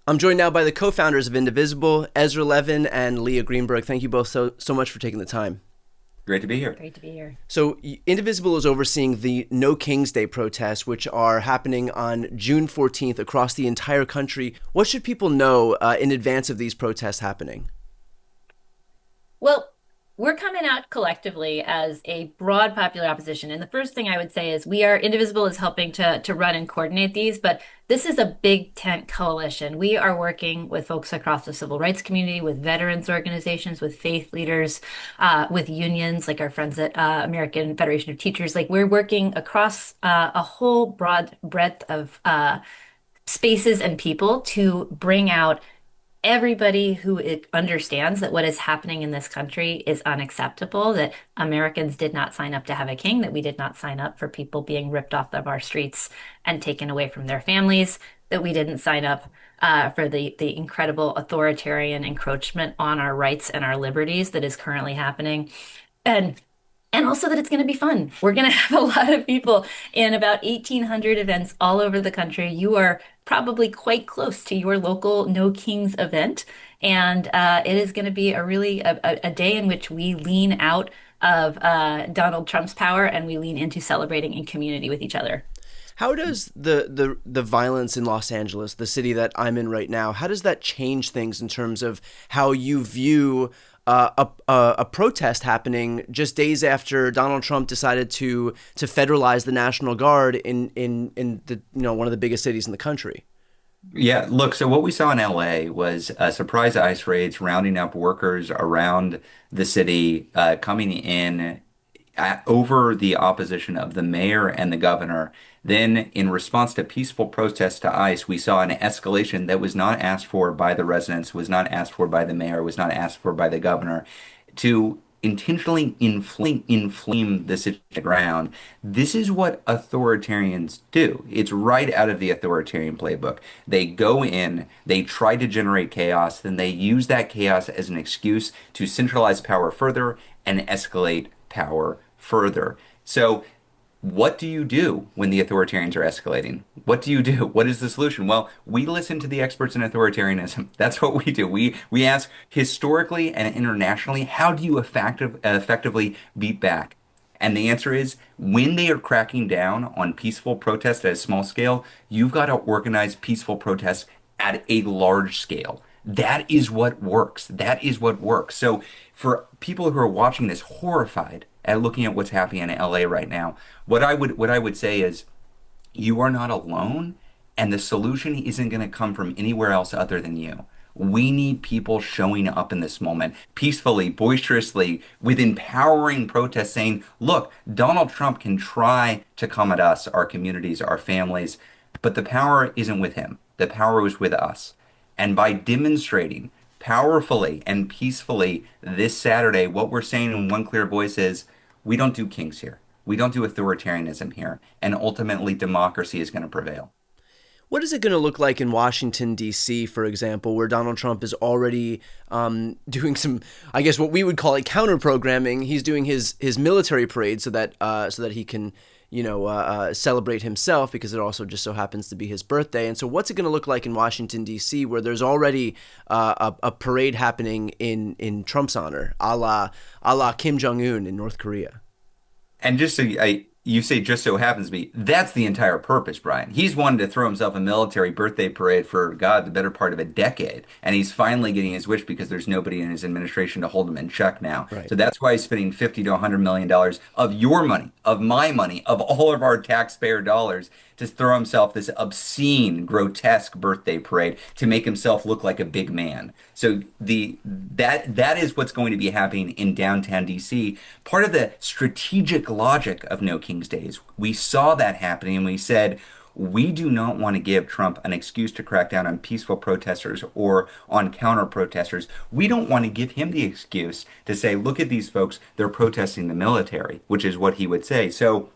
I'm joined now by the co-founders of Indivisible, Ezra Levin and Leah Greenberg. Thank you both so much for taking the time. Great to be here. Great to be here. So, Indivisible is overseeing the No King's Day protests, which are happening on June 14th across the entire country. What should people know in advance of these protests happening? Well, we're coming out collectively as a broad popular opposition. And the first thing I would say is Indivisible is helping to run and coordinate these, but this is a big tent coalition. We are working with folks across the civil rights community, with veterans organizations, with faith leaders, with unions like our friends at American Federation of Teachers. Like we're working across a whole broad breadth of spaces and people to bring out everybody who understands that what is happening in this country is unacceptable, that Americans did not sign up to have a king, that we did not sign up for people being ripped off of our streets and taken away from their families, that we didn't sign up for the incredible authoritarian encroachment on our rights and our liberties that is currently happening. And and also that it's going to be fun. We're going to have a lot of people in about 1,800 events all over the country. You are probably quite close to your local No Kings event. And it is going to be a day in which we lean out of Donald Trump's power and we lean into celebrating in community with each other. How does the violence in Los Angeles, the city that I'm in right now, how does that change things in terms of how you view a protest happening just days after Donald Trump decided to federalize the National Guard in the one of the biggest cities in the country? Yeah, look, so what we saw in LA was surprise ICE raids rounding up workers around the city, coming in over the opposition of the mayor and the governor. Then, in response to peaceful protests to ICE, we saw an escalation that was not asked for by the residents, was not asked for by the mayor, was not asked for by the governor, to intentionally inflame the city to the ground. This is what authoritarians do. It's right out of the authoritarian playbook. They go in, they try to generate chaos, then they use that chaos as an excuse to centralize power further and escalate power further. So what do you do when the authoritarians are escalating? What do you do? What is the solution? Well, we listen to the experts in authoritarianism. That's what we do. We ask historically and internationally, how do you effectively beat back? And the answer is when they are cracking down on peaceful protests at a small scale, you've got to organize peaceful protests at a large scale. That is what works. That is what works. So for people who are watching this horrified at looking at what's happening in LA right now, what I would say is you are not alone, and the solution isn't going to come from anywhere else other than you. We need people showing up in this moment peacefully, boisterously, with empowering protests saying, look, Donald Trump can try to come at us, our communities, our families, but the power isn't with him. The power is with us. And by demonstrating powerfully and peacefully this Saturday, what we're saying in one clear voice is we don't do kings here. We don't do authoritarianism here. And ultimately, democracy is going to prevail. What is it going to look like in Washington, D.C., for example, where Donald Trump is already doing some, I guess, what we would call it counter programming? He's doing his military parade so that he can, celebrate himself, because it also just so happens to be his birthday. And so, what's it going to look like in Washington, D.C., where there's already a parade happening in Trump's honor, a la Kim Jong-un in North Korea? And you say just so happens to be, that's the entire purpose, Brian. He's wanted to throw himself a military birthday parade for, God, the better part of a decade. And he's finally getting his wish because there's nobody in his administration to hold him in check now. Right. So that's why he's spending 50 to $100 million of your money, of my money, of all of our taxpayer dollars to throw himself this obscene, grotesque birthday parade to make himself look like a big man. So that is what's going to be happening in downtown DC. Part of the strategic logic of No King's Days, we saw that happening and we said, we do not want to give Trump an excuse to crack down on peaceful protesters or on counter protesters. We don't want to give him the excuse to say, look at these folks, they're protesting the military, which is what he would say. So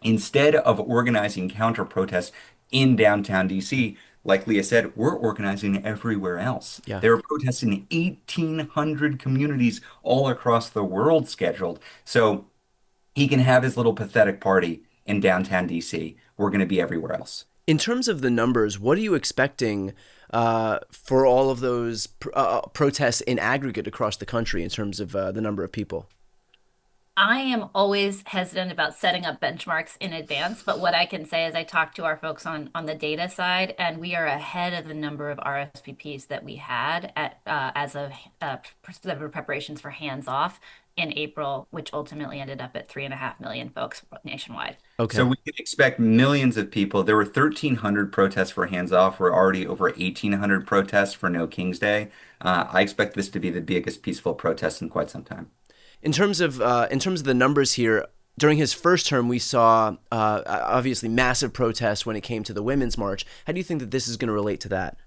instead of organizing counter protests in downtown DC, like Leah said, we're organizing everywhere else. Yeah. There are protests in 1,800 communities all across the world scheduled. So he can have his little pathetic party in downtown DC. We're going to be everywhere else. In terms of the numbers, what are you expecting for all of those protests in aggregate across the country in terms of the number of people? I am always hesitant about setting up benchmarks in advance, but what I can say is I talked to our folks on the data side, and we are ahead of the number of RSVPs that we had at as of preparations for hands off in April, which ultimately ended up at 3.5 million folks nationwide. So Okay. we can expect millions of people. There were 1,300 protests for hands off. We're already over 1,800 protests for No King's Day. I expect this to be the biggest peaceful protest in quite some time. In terms of the numbers here, during his first term, we saw obviously massive protests when it came to the Women's March. How do you think that this is going to relate to that?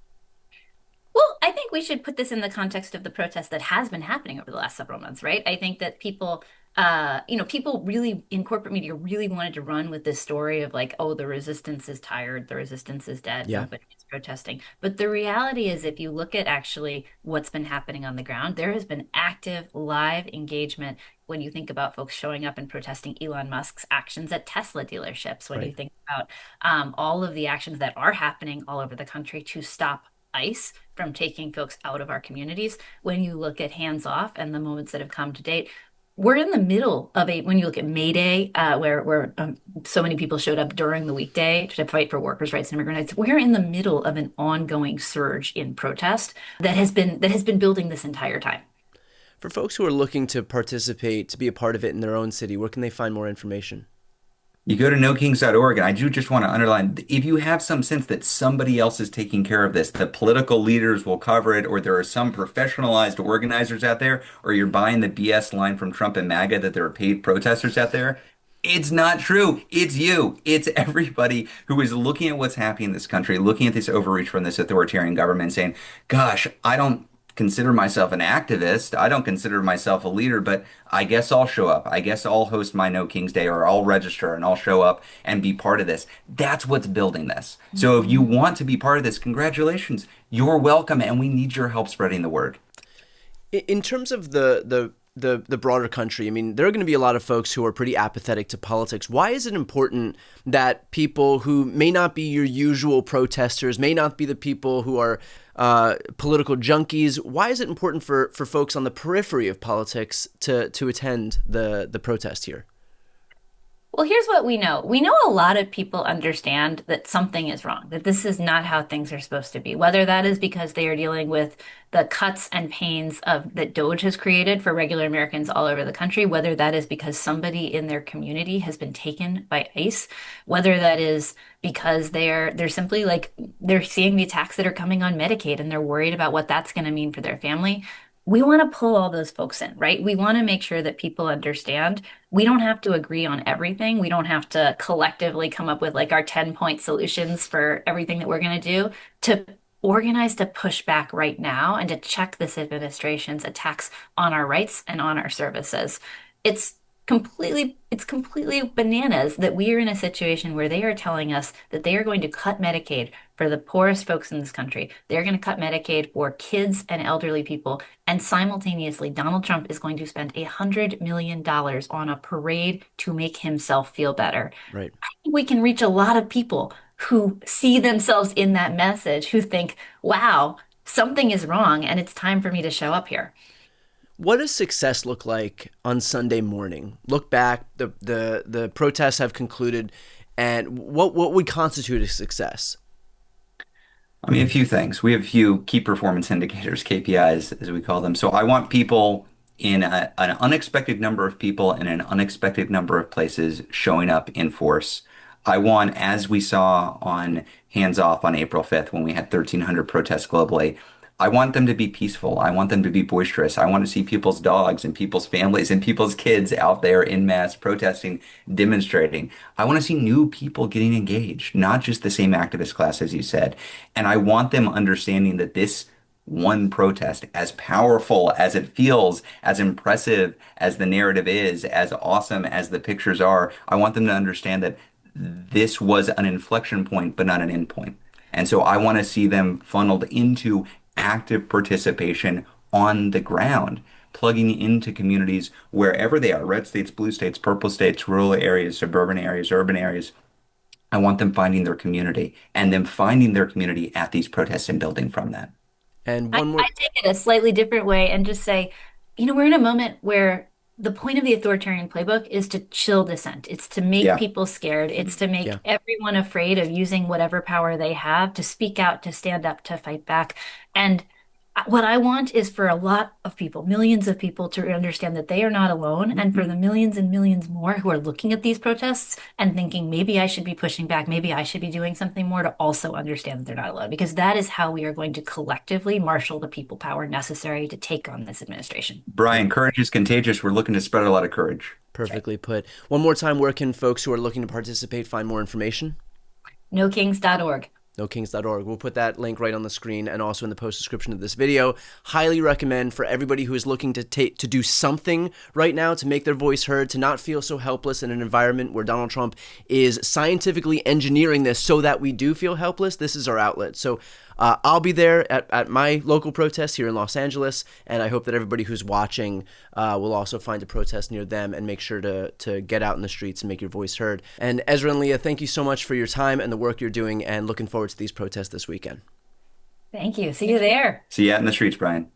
Well, I think we should put this in the context of the protest that has been happening over the last several months, right? I think that people really in corporate media really wanted to run with this story of like, oh, the resistance is tired, the resistance is dead, Yeah, nobody is protesting. But the reality is, if you look at actually what's been happening on the ground, there has been active, live engagement when you think about folks showing up and protesting Elon Musk's actions at Tesla dealerships, when you right. think about all of the actions that are happening all over the country to stop ICE from taking folks out of our communities. When you look at hands off and the moments that have come to date, we're in the middle of when you look at May Day, where so many people showed up during the weekday to fight for workers' rights and immigrant rights. We're in the middle of an ongoing surge in protest that has been building this entire time. For folks who are looking to participate, to be a part of it in their own city, where can they find more information? You go to nokings.org, and I do just want to underline, if you have some sense that somebody else is taking care of this, the political leaders will cover it, or there are some professionalized organizers out there, or you're buying the BS line from Trump and MAGA that there are paid protesters out there, it's not true. It's you. It's everybody who is looking at what's happening in this country, looking at this overreach from this authoritarian government, saying, gosh, I don't consider myself an activist. I don't consider myself a leader, but I guess I'll show up. I guess I'll host my No King's Day, or I'll register and I'll show up and be part of this. That's what's building this. So if you Mhm. want to be part of this, congratulations. You're welcome, and we need your help spreading the word. In terms of the broader country, I mean, there are going to be a lot of folks who are pretty apathetic to politics. Why is it important that people who may not be your usual protesters, may not be the people who are political junkies, why is it important for folks on the periphery of politics to attend the protest here? Well, here's what we know. We know a lot of people understand that something is wrong, that this is not how things are supposed to be, whether that is because they are dealing with the cuts and pains of that Doge has created for regular Americans all over the country, whether that is because somebody in their community has been taken by ICE, whether that is because they're simply like they're seeing the attacks that are coming on Medicaid and they're worried about what that's going to mean for their family. We want to pull all those folks in, right? We want to make sure that people understand we don't have to agree on everything. We don't have to collectively come up with like our 10-point solutions for everything that we're going to do to organize to push back right now and to check this administration's attacks on our rights and on our services. It's it's completely bananas that we are in a situation where they are telling us that they are going to cut Medicaid for the poorest folks in this country. They're going to cut Medicaid for kids and elderly people. And simultaneously, Donald Trump is going to spend $100 million on a parade to make himself feel better. Right. I think we can reach a lot of people who see themselves in that message, who think, wow, something is wrong and it's time for me to show up here. What does success look like on Sunday morning? Look back, the protests have concluded, and what would constitute a success? I mean, a few things. We have a few key performance indicators, KPIs, as we call them. So I want people an unexpected number of people in an unexpected number of places showing up in force. I want, as we saw on Hands Off on April 5th, when we had 1,300 protests globally, I want them to be peaceful. I want them to be boisterous. I want to see people's dogs and people's families and people's kids out there in mass protesting, demonstrating. I want to see new people getting engaged, not just the same activist class, as you said. And I want them understanding that this one protest, as powerful as it feels, as impressive as the narrative is, as awesome as the pictures are, I want them to understand that this was an inflection point, but not an end point. And so I want to see them funneled into active participation on the ground, plugging into communities wherever they are, red states, blue states, purple states, rural areas, suburban areas, urban areas, I want them finding their community and then finding their community at these protests and building from that. And I, one more. I take it a slightly different way and just say, we're in a moment where the point of the authoritarian playbook is to chill dissent. It's to make Yeah. people scared. It's to make Yeah. everyone afraid of using whatever power they have to speak out, to stand up, to fight back. And what I want is for a lot of people, millions of people, to understand that they are not alone. And for the millions and millions more who are looking at these protests and thinking, maybe I should be pushing back, maybe I should be doing something more, to also understand that they're not alone. Because that is how we are going to collectively marshal the people power necessary to take on this administration. Brian, courage is contagious. We're looking to spread a lot of courage. That's right. Perfectly put. One more time, where can folks who are looking to participate find more information? NoKings.org. NoKings.org. We'll put that link right on the screen and also in the post description of this video. Highly recommend for everybody who is looking to do something right now to make their voice heard, to not feel so helpless in an environment where Donald Trump is scientifically engineering this so that we do feel helpless. This is our outlet. So I'll be there at my local protest here in Los Angeles, and I hope that everybody who's watching will also find a protest near them and make sure to get out in the streets and make your voice heard. And Ezra and Leah, thank you so much for your time and the work you're doing, and looking forward to these protests this weekend. Thank you. See you there. See you out in the streets, Brian.